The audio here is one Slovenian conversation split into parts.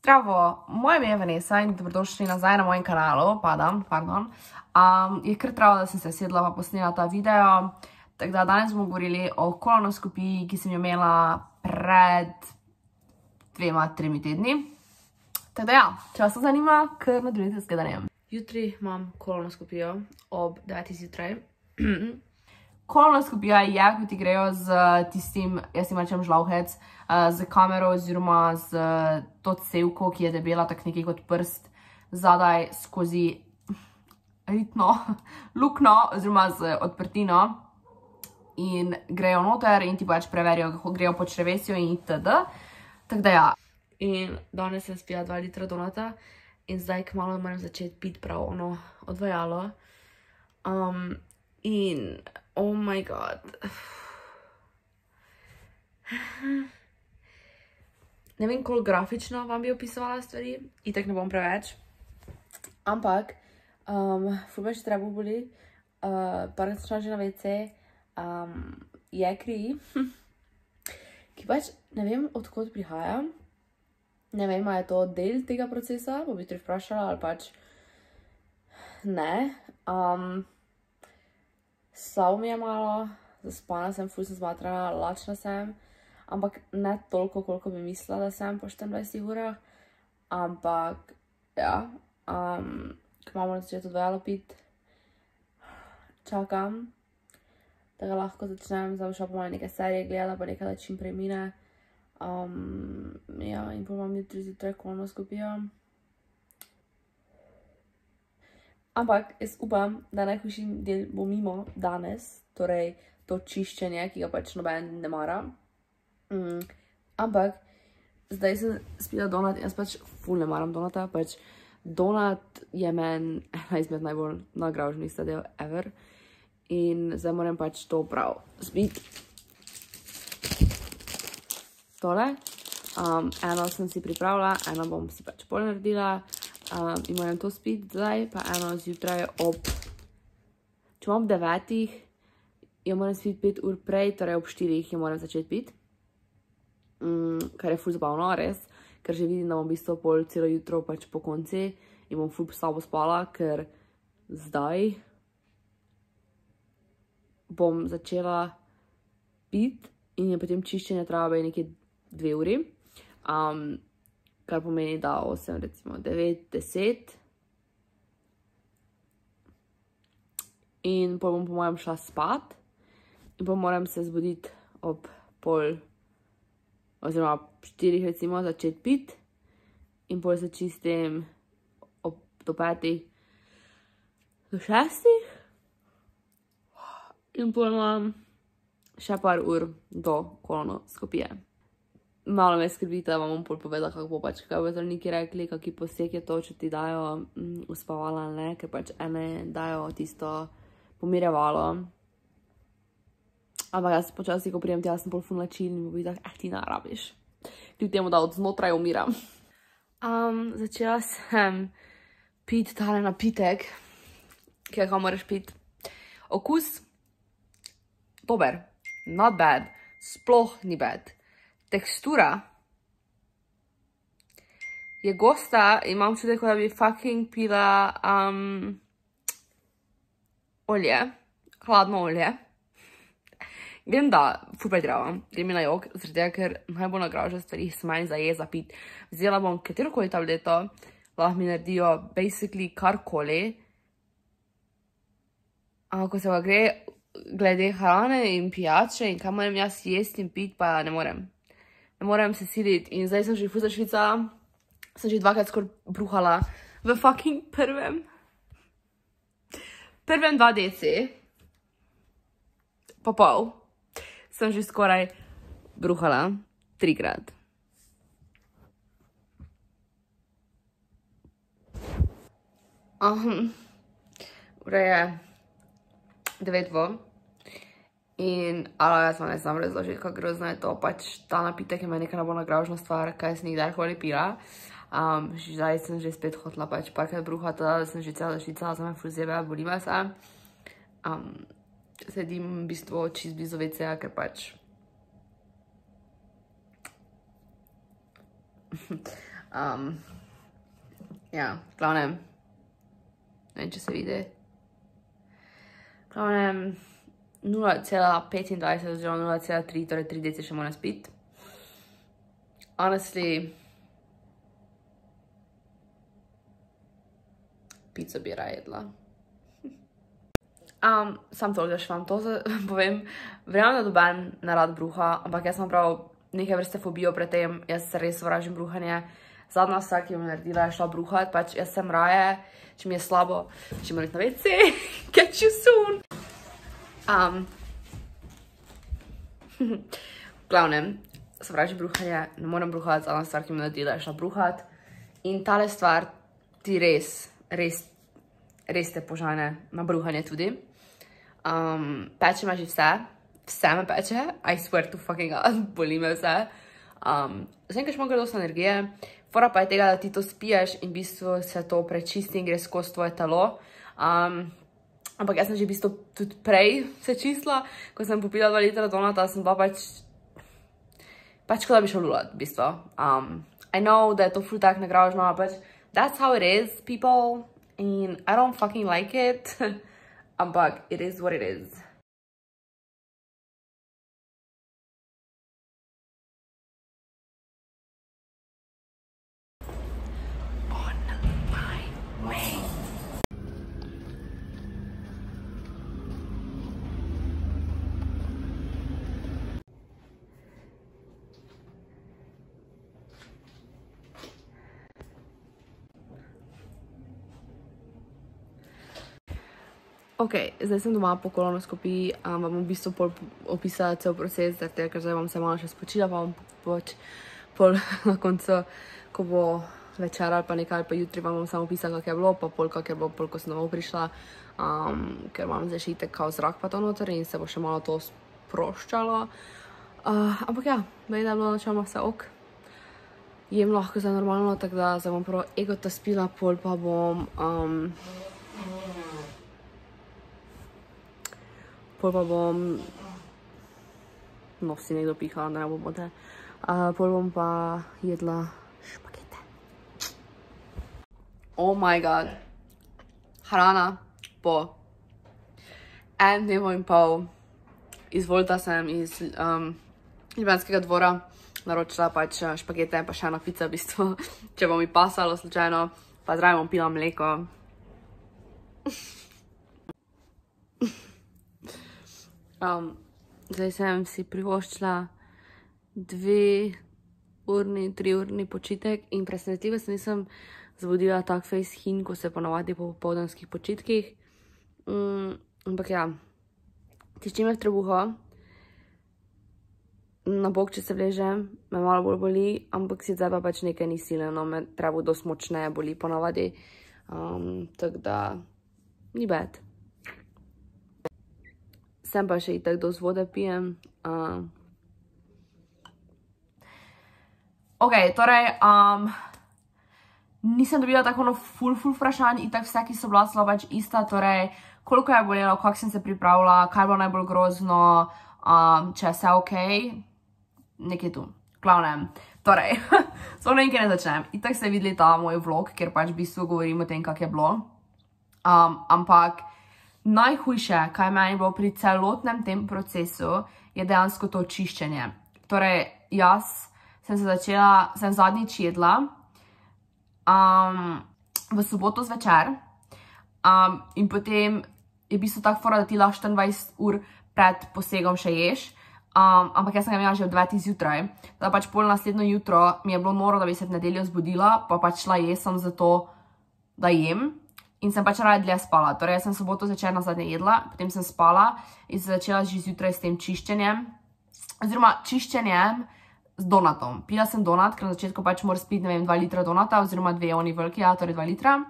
Zdravo, moje ime je Vanessa in dobrodošli nazaj na mojem kanalu, pardon. Je kar travo, da sem se sedla pa posnela ta video, tako da danes bomo govorili o kolonoskopiji, ki sem jo imela pred 2-3 tedni. Tako da ja, če vas to zanima, kar nadaljujte s gledanjem. Jutri imam kolonoskopijo ob 9. zjutraj. Kolonoskopija je, ko ti grejo z tistim, jaz jim rečem žlavhec, z kamero oziroma z to cevko, ki je debela tak nekaj kot prst, zadaj skozi ritno lukno oziroma z odprtino in grejo noter in ti pač preverijo, kako grejo po črevesju in itd. Tako da ja. In danes sem spila 2 litra donata in zdaj kmalu moram začeti piti prav ono odvajalo. In oh my god. Ne vem, koliko grafično vam bi opisovala stvari, itak ne bom preveč. Ampak, ful me še treba boli, parkrat sem šla že na WC, je kri, ki pač ne vem, odkot prihaja. Ne vem, a je to del tega procesa, bo bi te vprašala, ali pač ne. Slabo mi je malo, zaspana sem, ful sem zmatrana, lačna sem, ampak ne toliko, koliko bi mislila, da sem po 24 urah. Ampak, ja, kmalu moram začeti odvajalo piti. Čakam, da ga lahko začnem, zdaj bom šla po malo neke serije gledala, pa nekaj, da čim prej mine. Ja, in pol imam jutri zjutraj kolonoskopijo. Ampak jaz upam, da najhujši del bo mimo danes, torej to čiščenje, ki ga pač noben ne mara. Ampak zdaj sem spila donat, jaz pač ful ne maram donata, pač donat je meni ena izmed najbolj nagraužnih zadev ever. In zdaj moram pač to prav spiti. Tole. Eno sem si pripravila, eno bom si pač pol naredila. In moram to spiti zdaj, pa eno zjutraj če imam ob 9, jo moram spiti 5 ur prej, torej ob 4 jo moram začeti piti. Kar je ful zabavno, res, ker že vidim, da bom v bistvu pol celo jutro pač po konci in bom ful slabo spala, ker zdaj bom začela piti in je potem čiščenje treba nekaj 2 uri. Kar pomeni, da 8, recimo 9, 10. In pol bom po mojem šla spat. In pol moram se zbuditi ob pol, oziroma 4 recimo začeti piti. In pol se čistim do 5, do 6. In pol imam še par ur do kolonoskopije. Malo me skrbi, da vam bom pol povedala, kako bo pač, kaj bo zdravniki rekli, kaki poseg je to, če ti dajo uspavala ali ne, ker pač ene dajo tisto pomirjevalo. Ampak jaz počasi, ko prijem tja, sem pol ful način in bo bi tak, ti ne rabiš. Kljub temu, da od znotraj umiram. Začela sem piti tale napitek, ki ga moraš piti. Okus, dober, not bad, sploh ni bad. Tekstura je gosta, imam čutek, da bi fucking pila olje, hladno olje. Vem, da ful predravam, gre mi na jok, zaradi tega, ker najbolj nagražne stvari se manj zaje za pit. Vzela bom katerokoli tableto, lahko mi naredijo basically karkoli. Ko se pa gre glede hrane in pijače in kaj moram jaz jesti in piti, pa ne morem. Ne morem se siliti in zdaj sem že ful zašvicala, sem že 2krat skoraj bruhala v fucking prvem 2 deci, pa pol, sem že skoraj bruhala 3krat. Ura je 9. In, jaz vam ne znam razložiti, kako grozno je to, pač ta napitek je meni neka najbolj nagraužna stvar, kaj sem nikdar hvala pila. Zdaj sem že spet hotela pač parkrat bruhati, da sem že cela zašvicala, za me ful zebe, boli me se. Sedim v bistvu čist blizu WC-ja, ker pač Ja, glavnem, ne vem, če se vidi. Glavnem, 0,25 oziroma 0,3, torej 3 deci še moram spiti. Honestly, pico bi raje jedla. Sam toliko, da še vam to povem. Verjamem, da doben ne rad bruha, ampak jaz sem prav nekaj vrste fobijo pred tem, jaz se res sovražim bruhanje. Zadnja stvar, ki bom naredila, je šla bruhat, pač jaz sem raje, če mi je slabo, če moram iti na WC, catch you soon! Glavnem, sovražim bruhanje, ne morem bruhati, zadnja stvar, ki mi naredila, je šla bruhat. In tale stvar ti res te požane na bruhanje tudi. Peče me že vse me peče, I swear to fucking God, boli me vse. Zdaj, ker še malo dosti energije, fora pa je tega, da ti to spiješ in v bistvu se to prečisti in gre skozi tvoje telo. Ampak jaz sem že v bistvu tudi prej se čistila, ko sem popila 2 litra donata, sem bila pač kot da bi šel lulat, v bistvu. I know, da je to ful tak negražno, but that's how it is, people. And I don't fucking like it, ampak it is what it is. On my way. Ok, zdaj sem doma po kolonoskopiji, vam bom v bistvu pol opisala cel proces, ker zdaj bom se malo še spočila, pa bom pol na koncu, ko bo večer ali pa nekaj, ali pa jutri vam bom samo opisala, kak je bilo, pa pol kak je bilo, pol ko sem domov prišla, ker imam zdaj še itek kao zrak pa to noter in se bo še malo to sproščalo. Ampak ja, meni da je bilo načeloma vse ok. Jem lahko za normalno, tako da zdaj bom prvo egota spila, pol pa bom... Pol pa bom... No, si nekdo pihala, da ne bo bote. Pol bom pa jedla špagete. Oh my god. Hrana po 1 dnevu in pol. Iz Volta sem iz Ljubljanskega dvora naročila pač špagete, pa še ena pica v bistvu, če bo mi pasalo slučajno. Pa zraven bom pila mleko. Zdaj sem si privoščila 2-urni, 3-urni počitek in presenetljivo se nisem zbudila tak face hin, ko se ponavadi po popoldanskih počitkih. Ampak ja, tišči me v trebuho. Na bok, če se vležem, me malo bolj boli, ampak sicer pa pač nekaj ni sileno, me trebuh dosti močneje boli ponavadi. Tako da, ni bad. Sem pa še itak dosti vode pijem. Ok, torej, nisem dobila tako ful vprašanj, itak vse, ki so bila slaba pač ista, torej, koliko je bolelo, kako sem se pripravila, kaj je bilo najbolj grozno, če je vse ok, nekaj tu, glavnem. Torej, samo nekaj ne začnem. Itak ste videli ta moj vlog, kjer pač v bistvu govorim o tem, kak je bilo. Ampak, najhujše, kaj meni bilo pri celotnem tem procesu, je dejansko to čiščenje. Torej, jaz sem zadnjič jedla v soboto zvečer in potem je v bistvu tak fora, da ti lahko 24 ur pred posegom še ješ, ampak jaz sem ga imela že ob 9 zjutraj, da pač pol naslednjo jutro mi je bilo noro, da bi se v nedeljo zbudila, pa pač šla jesem zato, da jem. In sem pač raje dlje spala. Torej, jaz sem soboto zvečer nazadnje jedla, potem sem spala in se začela že zjutraj s tem čiščenjem. Oziroma, čiščenjem z donatom. Pila sem donat, ker na začetku pač moraš spiti, ne vem, 2 litra donata, oziroma 2 oni veliki, torej 2 litra.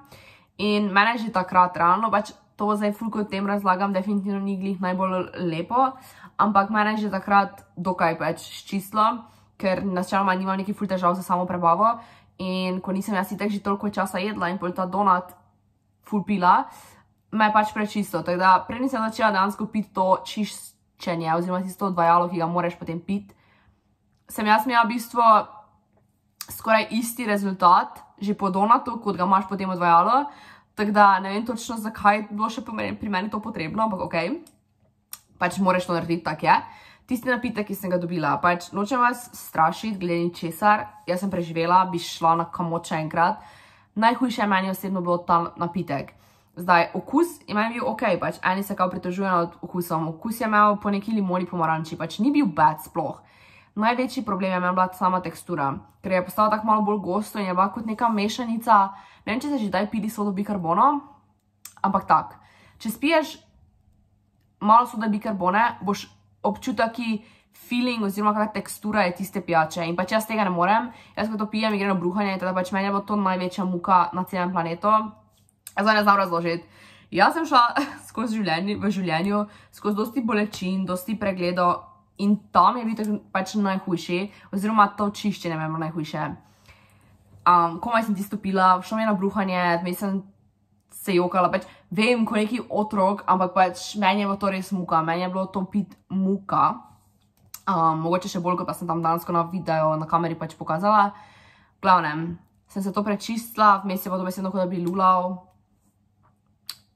In mene je že takrat realno, pač to zdaj ful, ko o tem razlagam, definitivno ni glih najbolj lepo, ampak mene je že takrat dokaj pač ščistilo, ker načeloma nimam nekaj ful težav za samo prebavo. In ko nisem jaz itak že toliko časa jedla in pol ta donat ful pila, me je pač prečisto. Tako da, prej nisem začela dejansko piti to čiščenje, oziroma tisto odvajalo, ki ga moraš potem piti. Sem jaz imela v bistvu skoraj isti rezultat, že po donatu, kot ga imaš potem odvajalo. Tako da ne vem točno, zakaj bilo še pri meni to potrebno, ampak ok. Pač moraš to narediti, tak je. Tisti napitek, ki sem ga dobila, pač nočem vas strašiti, glede ničesar. Jaz sem preživela, bi šla na kamot še enkrat. Najhujše meni osebno bilo ta napitek. Zdaj, okus je meni bil ok, pač eni se kao pritožujejo nad okusom. Okus je imel po neki limoni pomaranči, pač ni bil bad sploh. Največji problem je bila sama tekstura, ker je postala tako malo bolj gosto in je bila kot neka mešanica. Ne vem, če se že daj pili sodo bikarbono, ampak tak. Če spiješ malo soda bikarbone, boš občutil taki feeling oziroma kakva tekstura je tiste pijače. In pač jaz tega ne morem. Jaz ko to pijem in gre na bruhanje, teda pač meni je bilo to največja muka na celem planetu. Jaz ne znam razložiti. Jaz sem šla skozi v življenju, skozi dosti bolečin, dosti pregledov in tam je bil pač najhujši, oziroma to čiščenje je bilo najhujše. Komaj sem tisto pila, šlo mi je na bruhanje, vmes sem se jokala, pač vem, ko neki otrok, ampak pač meni je bilo to res muka, meni je bilo to pit muka. Mogoče še bolj, kot pa sem tam dansko na videu, na kameri pač pokazala. Glavnem, sem se to prečistila, vmes je bilo to besedno, kot da bi lulal.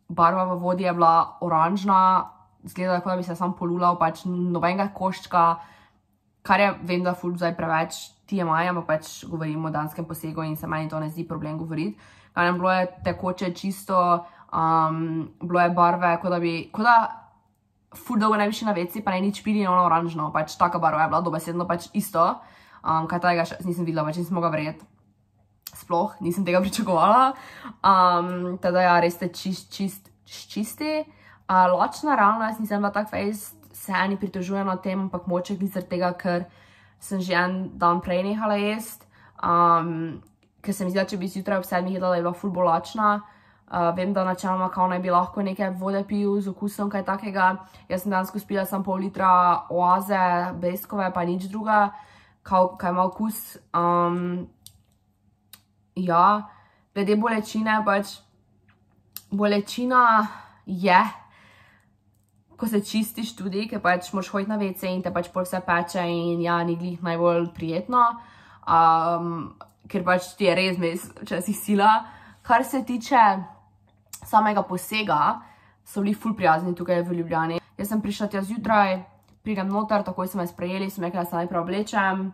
Barva v vodi je bila oranžna, zgleda, kot da bi se sam polulal, pač nobenega koščka, kar je, vem, da ful zdaj preveč TMI, ampak pač govorim o danskem posegu in se meni to ne zdi problem govoriti. Bilo je tekoče čisto, bilo je barve, kot da ful dolgo ne bi šli na veci, pa ne nič pili, ono oranžno, pač taka barva je bila, dobesedno pač isto, kaj tega še nisem videla, pač nisem mogla verjeti. Sploh, nisem tega pričakovala. Teda ja, res ste čisti. Lačna, realno, jaz nisem bila tak fejst, se eni pritožujem na tem, ampak moče glizar tega, ker sem že en dan prej nehala jest. Ker se mi zdi, da če bi zjutraj ob 7 jedla, da je bila ful bolj lačna. Vem, da načeloma kao naj bi lahko nekaj vode pil z okusom, kaj takega. Jaz sem danes spila sam pol litra oaze, breskove, pa nič druga, kaj ima okus. Ja, glede bolečine, pač bolečina je, ko se čistiš tudi, ker pač moraš hoditi na WC in te pač pol vse peče in ja, ni glih najbolj prijetno, ker pač ti je res mes, če si sila. Kar se tiče samega posega, so bili ful prijazni tukaj v Ljubljani. Jaz sem prišla tja zjutraj, pridem noter, takoj so me sprejeli, so me rekli, da se najprej oblečem.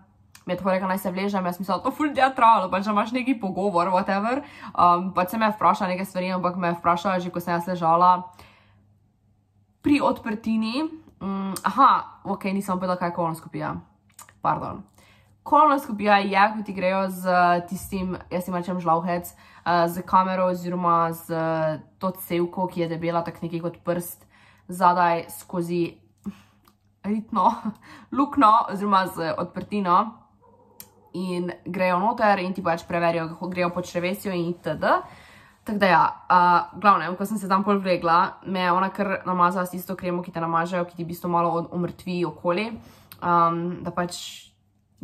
Mi je tako rekel, naj se vležem, jaz mislila, to ful teatralo, pač da imaš neki pogovor, whatever. Pač se me je vprašala nekaj stvari, ampak me je vprašala že, ko sem jaz ležala pri odprtini. Aha, ok, nisem povedala, kaj je kolonoskopija. Pardon. Kolonoskopija je, ko ti grejo z tistim, jaz jim rečem žlavhec, z kamero oziroma z to cevko, ki je debela, tak nekaj kot prst, zadaj skozi ritno lukno oziroma z odprtino. In grejo noter in ti pač preverijo, kako grejo po črevesju in itd. Tako da ja, glavnem, ko sem se tam pol vlegla, me je ona kar namazala s tisto kremo, ki te namažejo, ki ti v bistvu malo omrtvi okoli, da pač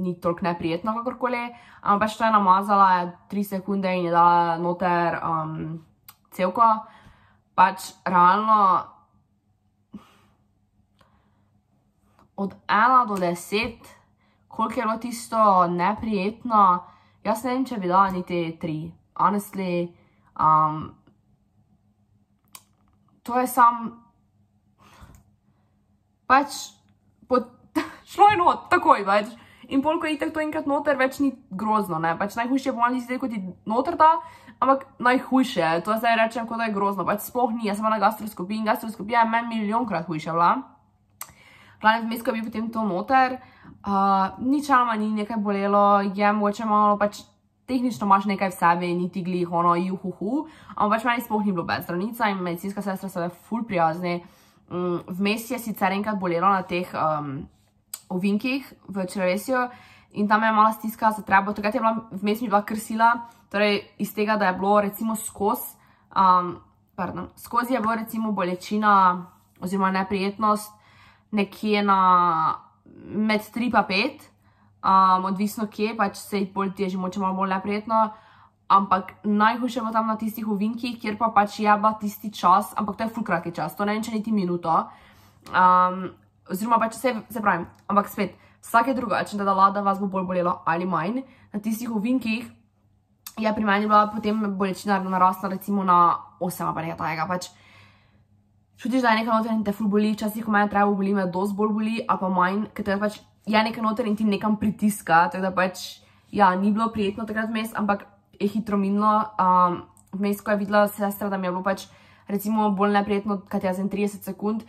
ni toliko neprijetno kakorkoli. Pač to je namazala 3 sekunde in je dala noter cevko. Pač realno od 1 do 10, koliko je bilo tisto neprijetno, jaz ne vem, če bi dala niti 3. Honestly, to je pač, šlo je not, takoj več. In polko je itak to enkrat noter, več ni grozno, ne. Pač najhujše je po mali zdaj, ko ti noter da, ampak najhujše, to zdaj rečem, kot da je grozno. Pač sploh ni, jaz sem na gastroskopiji in gastroskopija je meni milijonkrat hujša bila. Glavnem, vmes, ko bi potem to noter, ničeloma ni nekaj bolelo, je mogoče malo, pač tehnično imaš nekaj v sebi, niti glih, ono, juhuhu, ampak pač meni sploh ni bilo bed. Zdravnica in medicinska sestra so bile ful prijazni. Vmes je sicer enkrat bolelo na teh ovinkih v črevesju in tam je mala stiska za trebo, takrat je bila, vmes mi bila krsila, torej iz tega, da je bilo recimo skozi je bilo recimo bolečina oziroma neprijetnost, nekje med 3 pa 5, odvisno kje, pač se bolj ti je že moče malo bolj neprijetno, ampak najhujše bo tam na tistih ovinkih, kjer pa pač je bila tisti čas, ampak to je ful kratki čas, to ne vem, če niti minuto, oziroma pač se pravim, ampak spet, Vsak je drugačen, da vas bo bolj bolelo ali manj. Na tistih ovinkih je pri meni bila potem bolečina narasla recimo na 8 ali pa nekaj tajega. Pač čutiš, da je nekaj noter in te ful boli, včasih, ko mene treba boli, me dosti bolj boli ali pa manj, ker te pač je nekaj noter in ti nekam pritiska, tako da pač, ja, ni bilo prijetno takrat vmes, ampak je hitro minilo. Vmes, ko je videla sestra, da mi je bilo pač recimo bolj neprijetno, kad je za 30 sekund,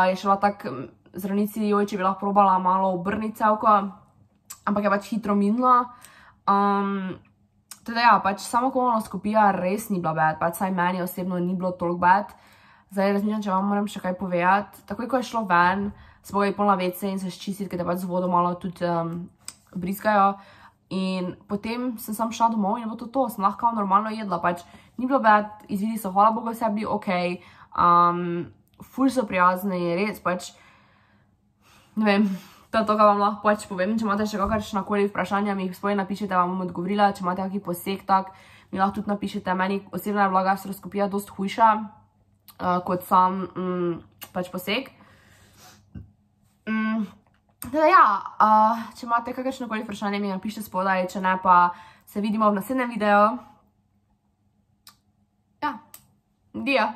je šla tak zdravnici, joj, če bi lahko probala malo obrniti celko, ampak je pač hitro minilo. Teda ja, pač samo kolonoskopija res ni bila bad, pač saj meni osebno ni bilo toliko bad. Zdaj razmišljam, če vam moram še kaj povedati. Takoj, ko je šlo ven, smo ga iti pol na WC in se ščistiti, ker te pač z vodo malo tudi brizgajo. In potem sem sam šla domov in je bilo to, sem lahko normalno jedla, pač ni bilo bad, izvidi so, hvala Bogu, vse bili okej, ful so prijazni, res, pač, ne vem, to je to, kar vam lahko pač povem. Če imate še kakršnakoli vprašanja, mi jih spodaj napišete, vam bom odgovorila, če imate kakšen poseg tak, mi lahko tudi napišete, meni osebno je bila gastroskopija dosti hujša, kot sam pač poseg. Teda ja, če imate kakršnokoli vprašanje, mi napišite spodaj, če ne pa se vidimo v naslednjem videu. Ja, dia!